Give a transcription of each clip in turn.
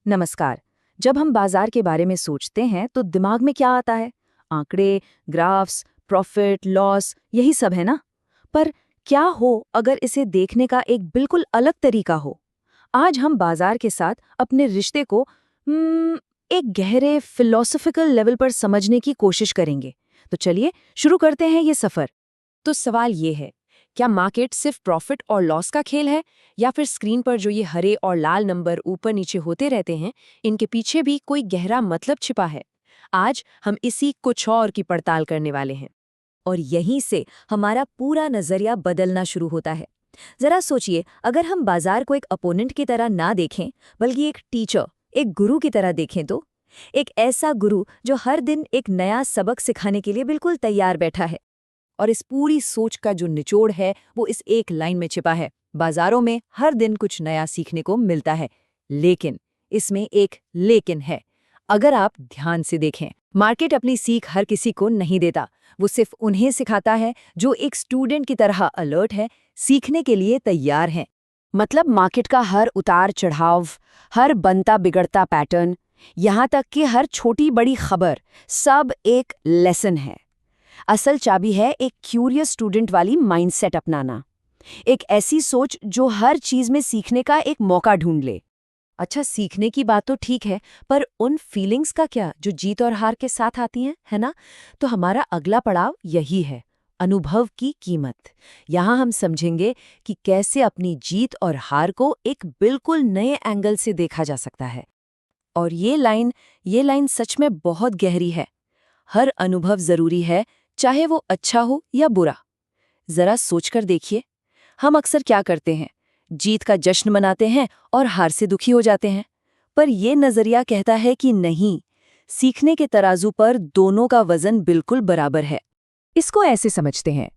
नमस्कार। जब हम बाजार के बारे में सोचते हैं तो दिमाग में क्या आता है? आंकड़े, ग्राफ्स, प्रॉफिट, लॉस, यही सब है ना? पर क्या हो अगर इसे देखने का एक बिल्कुल अलग तरीका हो? आज हम बाजार के साथ अपने रिश्ते को एक गहरे फिलोसॉफिकल लेवल पर समझने की कोशिश करेंगे। तो चलिए शुरू करते हैं ये सफर। तो सवाल ये है, क्या मार्केट सिर्फ प्रॉफिट और लॉस का खेल है, या फिर स्क्रीन पर जो ये हरे और लाल नंबर ऊपर नीचे होते रहते हैं, इनके पीछे भी कोई गहरा मतलब छिपा है? आज हम इसी कुछ और की पड़ताल करने वाले हैं। और यहीं से हमारा पूरा नजरिया बदलना शुरू होता है। जरा सोचिए, अगर हम बाजार को एक अपोनेंट की तरह ना देखें, बल्कि एक टीचर, एक गुरु की तरह देखें तो एक ऐसा गुरु जो हर दिन एक नया सबक सिखाने के लिए बिल्कुल तैयार बैठा है। और इस पूरी सोच का जो निचोड़ है वो इस एक लाइन में छिपा है। बाजारों में हर दिन कुछ नया सीखने को मिलता है, लेकिन इसमें एक लेकिन है। अगर आप ध्यान से देखें, मार्केट अपनी सीख हर किसी को नहीं देता। वो सिर्फ उन्हें सिखाता है जो एक स्टूडेंट की तरह अलर्ट है, सीखने के लिए तैयार हैं। मतलब मार्केट का हर उतार चढ़ाव, हर बनता बिगड़ता पैटर्न, यहाँ तक कि हर छोटी बड़ी खबर, सब एक लेसन है। असल चाबी है एक क्यूरियस स्टूडेंट वाली माइंडसेट अपनाना। एक ऐसी सोच जो हर चीज में सीखने का एक मौका ढूंढ ले। अच्छा, सीखने की बात तो ठीक है, पर उन फीलिंग्स का क्या जो जीत और हार के साथ आती हैं, है ना? तो हमारा अगला पड़ाव यही है, अनुभव की कीमत। यहाँ हम समझेंगे कि कैसे अपनी जीत और हार को एक बिल्कुल नए एंगल से देखा जा सकता है। और ये लाइन सच में बहुत गहरी है। हर अनुभव जरूरी है, चाहे वो अच्छा हो या बुरा। जरा सोचकर देखिए, हम अक्सर क्या करते हैं? जीत का जश्न मनाते हैं और हार से दुखी हो जाते हैं। पर यह नजरिया कहता है कि नहीं, सीखने के तराजू पर दोनों का वजन बिल्कुल बराबर है। इसको ऐसे समझते हैं,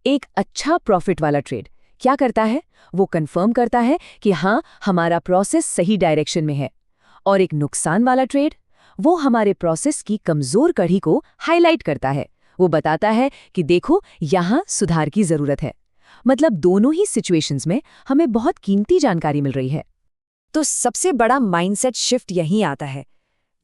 एक अच्छा प्रॉफिट वाला ट्रेड क्या करता है? वो कंफर्म करता है कि हाँ, हमारा प्रोसेस सही डायरेक्शन में है। और एक नुकसान वाला ट्रेड, वो हमारे प्रोसेस की कमजोर कड़ी को हाईलाइट करता है। वो बताता है कि देखो, यहाँ सुधार की जरूरत है। मतलब दोनों ही सिचुएशंस में हमें बहुत कीमती जानकारी मिल रही है। तो सबसे बड़ा माइंडसेट शिफ्ट यहीं आता है।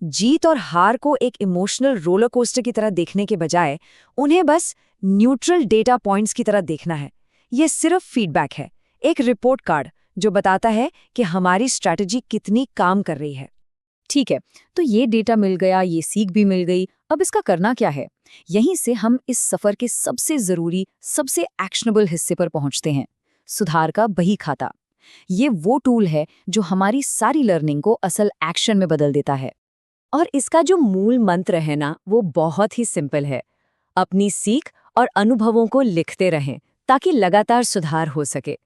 जीत और हार को एक इमोशनल रोलर कोस्टर की तरह देखने के बजाय उन्हें बस न्यूट्रल डेटा पॉइंट्स की तरह देखना है। ये सिर्फ फीडबैक है, एक रिपोर्ट कार्ड जो बताता है कि हमारी स्ट्रैटेजी कितनी काम कर रही है। ठीक है, तो ये डेटा मिल गया, ये सीख भी मिल गई, अब इसका करना क्या है? यहीं से हम इस सफर के सबसे जरूरी, सबसे एक्शनेबल हिस्से पर पहुंचते हैं, सुधार का बही खाता। ये वो टूल है जो हमारी सारी लर्निंग को असल एक्शन में बदल देता है। और इसका जो मूल मंत्र है ना, वो बहुत ही सिंपल है। अपनी सीख और अनुभवों को लिखते रहें ताकि लगातार सुधार हो सके।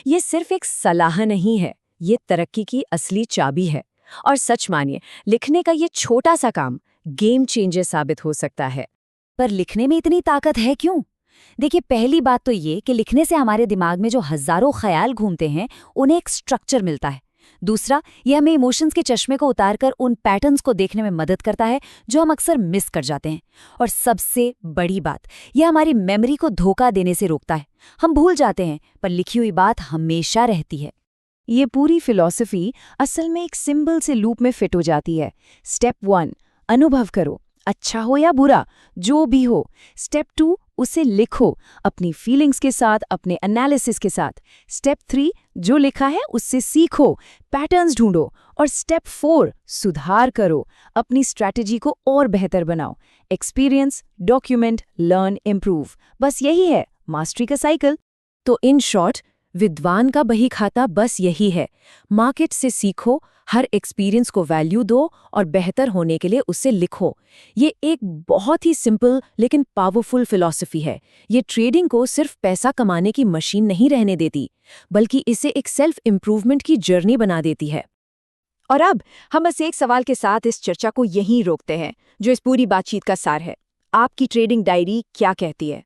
ये सिर्फ एक सलाह नहीं है, ये तरक्की की असली चाबी है। और सच मानिए, लिखने का ये छोटा सा काम गेम चेंजर साबित हो सकता है। पर लिखने में इतनी ताकत है क्यों? देखिए, पहली बात तो ये कि लिखने से हमारे दिमाग में जो हजारों ख्याल घूमते हैं, उन्हें एक स्ट्रक्चर मिलता है। दूसरा, ये हमें इमोशंस के चश्मे को उतारकर उन पैटर्न्स को देखने में मदद करता है जो हम अक्सर मिस कर जाते हैं। और सबसे बड़ी बात, यह हमारी मेमोरी को धोखा देने से रोकता है। हम भूल जाते हैं, पर लिखी हुई बात हमेशा रहती है। ये पूरी फिलॉसफी असल में एक सिंबल से लूप में फिट हो जाती है। स्टेप 1, अनुभव करो, अच्छा हो या बुरा, जो भी हो। स्टेप 2, उसे लिखो, अपनी फीलिंग्स के साथ, अपने एनालिसिस के साथ। स्टेप 3, जो लिखा है उससे सीखो, पैटर्न्स ढूंढो। और स्टेप 4, सुधार करो, अपनी स्ट्रैटेजी को और बेहतर बनाओ। Experience, document, learn, improve. बस यही है मास्टरी का साइकिल। तो इन शॉर्ट, विद्वान का बही खाता बस यही है। मार्केट से सीखो, हर एक्सपीरियंस को वैल्यू दो और बेहतर होने के लिए उसे लिखो। ये एक बहुत ही सिंपल लेकिन पावरफुल फिलॉसफी है। ये ट्रेडिंग को सिर्फ पैसा कमाने की मशीन नहीं रहने देती, बल्कि इसे एक सेल्फ इम्प्रूवमेंट की जर्नी बना देती है। और अब हम बस एक सवाल के साथ इस चर्चा को यहीं रोकते हैं, जो इस पूरी बातचीत का सार है। आपकी ट्रेडिंग डायरी क्या कहती है?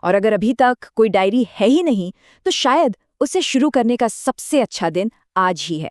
और अगर अभी तक कोई डायरी है ही नहीं, तो शायद उसे शुरू करने का सबसे अच्छा दिन आज ही है।